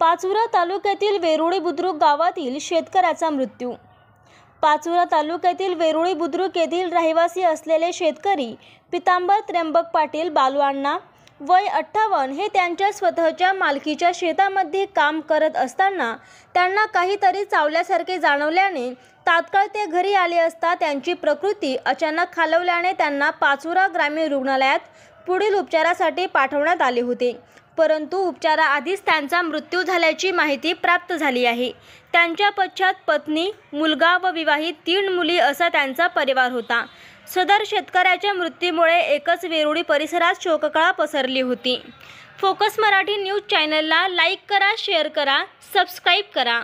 पाचोरा तालुक्यातील वेरुळी बुद्रुक गावातील शेतकऱ्याचा मृत्यू। पाचोरा तालुक्यातील वेरुळी बुद्रुक येथील रहिवासी असलेले शेतकरी पितांबर त्र्यंबक पाटील बालुअण्णा वय 58 हे त्यांच्या स्वतःच्या मालकीच्या शेतामध्ये काम करत असताना त्यांना काहीतरी चावल्यासारखे जाणवल्याने तात्काळ ते घरी आले असता त्यांची प्रकृती अचानक खालावल्याने त्यांना पाचोरा ग्रामीण रुग्णालयात पुढील उपचारासाठी पाठवण्यात आले होते, परंतु उपचाराआधीच त्यांचा मृत्यू झाल्याची माहिती प्राप्त झाली आहे। त्यांच्या पश्चात पत्नी, मुलगा व विवाहित 3 मुली असा त्यांचा परिवार होता। सदर शेतकऱ्याच्या मृत्यूमुळे एकच वेरुळी परिसरात शोककळा पसरली होती। फोकस मराठी न्यूज चॅनलला लाईक करा, शेअर करा, सबस्क्राईब करा।